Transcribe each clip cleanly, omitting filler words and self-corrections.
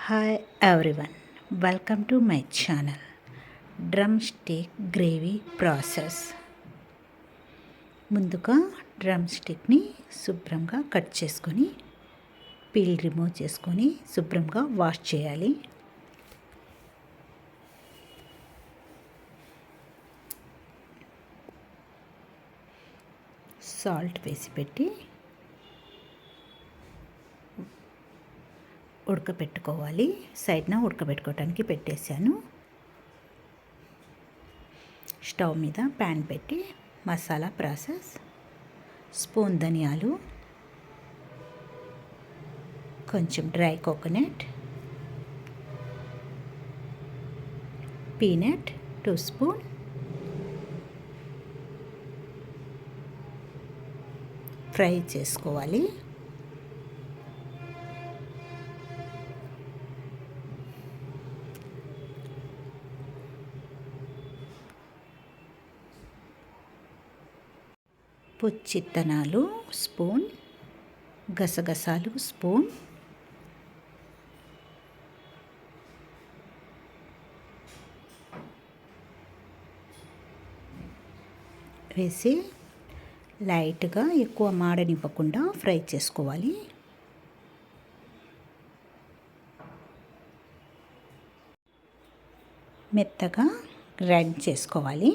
Hi everyone, welcome to my channel. Drum stick gravy process. ముందుగా drum స్టిక్ని శుభ్రంగా cut చేసుకొని peel remove చేసుకొని శుభ్రంగా వాష్ చేయాలి. సాల్ట్ వేసి పెట్టి ఉడకపెట్టుకోవాలి. సైడ్న ఉడకబెట్టుకోవడానికి పెట్టేశాను. స్టవ్ మీద ప్యాన్ పెట్టి మసాలా ప్రాసెస్: స్పూన్ ధనియాలు, కొంచెం dry coconut, peanut 2 spoon, fry చేసుకోవాలి. పుచ్చిత్తనాలు స్పూన్, గసగసాలు స్పూన్, వేసి లైట్గా ఎక్కువ మాడనివ్వకుండా ఫ్రై చేసుకోవాలి. మెత్తగా గ్రైండ్ చేసుకోవాలి.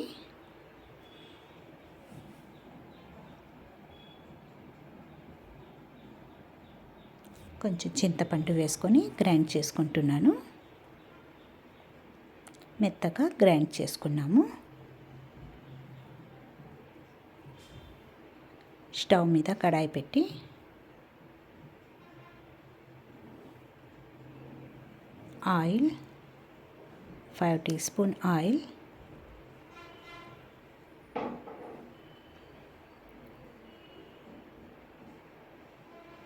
కొంచెం చింతపండు వేసుకొని గ్రైండ్ చేసుకుంటున్నాను. మెత్తగా గ్రైండ్ చేసుకున్నాము. స్టవ్ మీద కడాయి పెట్టి oil 5 teaspoon oil,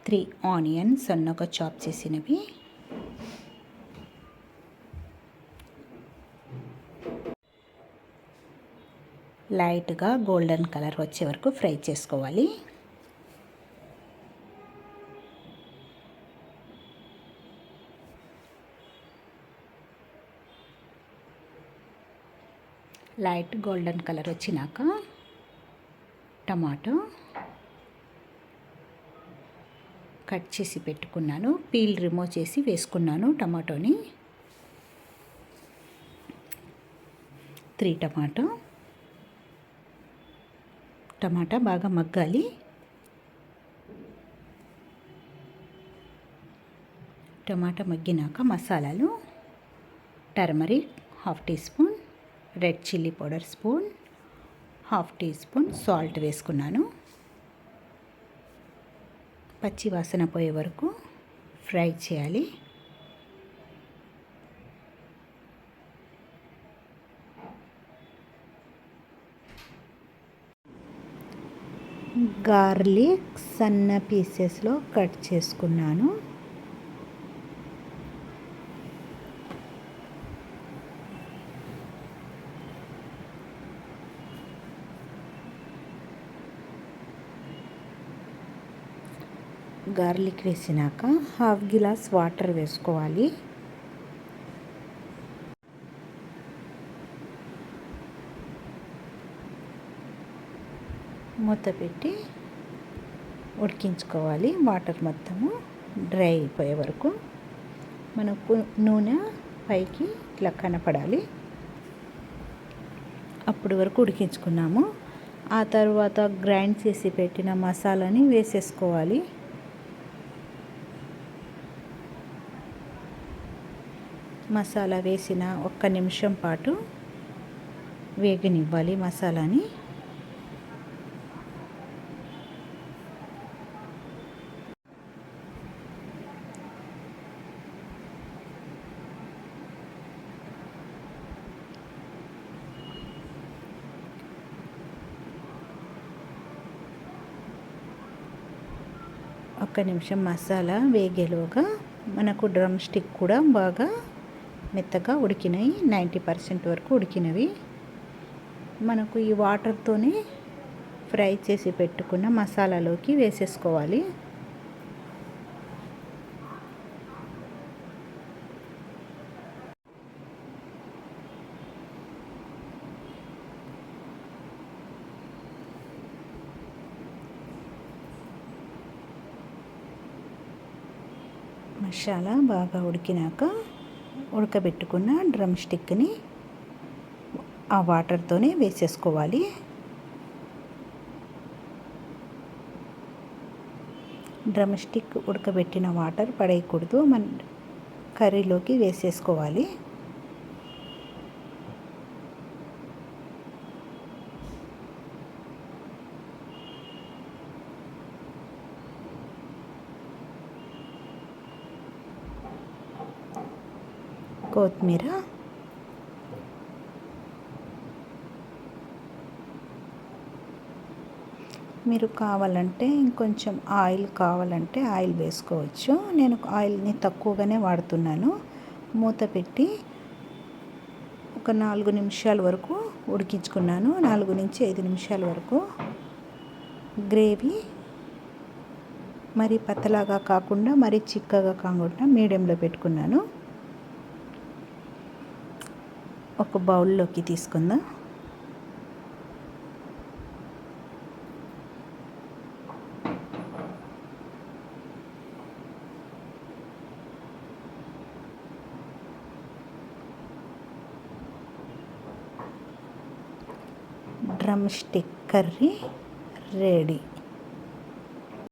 three onion సన్నగా చాప్ చేసినవి, లైట్గా గోల్డెన్ కలర్ వచ్చే వరకు ఫ్రై చేసుకోవాలి. లైట్ గోల్డెన్ కలర్ వచ్చినాక టమాటో కట్ చేసి పెట్టుకున్నాను. పీల్ రిమూవ్ చేసి వేసుకున్నాను టమాటోని. 3 టమాటా బాగా మగ్గాలి. టమాటా మగ్గినాక మసాలాలు: turmeric 1/2 teaspoon, red chilli powder spoon, 1/2 teaspoon salt వేసుకున్నాను. పచ్చి వాసన పోయే వరకు ఫ్రై చేయాలి. గార్లిక్ సన్న పీసెస్లో కట్ చేసుకున్నాను. గార్లిక్ వేసినాక 1/2 గ్లాస్ వాటర్ వేసుకోవాలి. మూత పెట్టి ఉడికించుకోవాలి. వాటర్ మొత్తము డ్రై అయిపోయే వరకు. మనకు నూనె పైకి ఇట్లా కనపడాలి. అప్పటి వరకు ఉడికించుకున్నాము. ఆ తర్వాత గ్రైండ్ చేసి పెట్టిన మసాలాని వేసేసుకోవాలి. మసాలా వేసిన 1 నిమిషం పాటు వేగనివ్వాలి మసాలాని. ఒక్క నిమిషం మసాలా వేగేలోగా మనకు డ్రమ్ స్టిక్ కూడా బాగా మెత్తగా ఉడికినాయి. 90% వరకు ఉడికినవి. మనకు ఈ వాటర్తోనే ఫ్రై చేసి పెట్టుకున్న మసాలాలోకి వేసేసుకోవాలి. మసాలా బాగా ఉడికినాక ఉడకబెట్టుకున్న డ్రమ్ స్టిక్ని ఆ వాటర్తోనే వేసేసుకోవాలి. డ్రమ్ స్టిక్ ఉడకబెట్టిన వాటర్ పడేయకూడదు, మన కర్రీలోకి వేసేసుకోవాలి. కొత్తిమీర, మీరు కావాలంటే ఇంకొంచెం ఆయిల్ కావాలంటే ఆయిల్ వేసుకోవచ్చు. నేను ఆయిల్ని తక్కువగానే వాడుతున్నాను. మూత పెట్టి ఒక 4 నిమిషాల వరకు ఉడికించుకున్నాను. 4 నుంచి 5 నిమిషాల వరకు. గ్రేవీ మరి పతలాగా కాకుండా మరి చిక్కగా కాకుండా మీడియంలో పెట్టుకున్నాను. ఒక బౌల్లోకి తీసుకుందాం. Drum stick curry ready.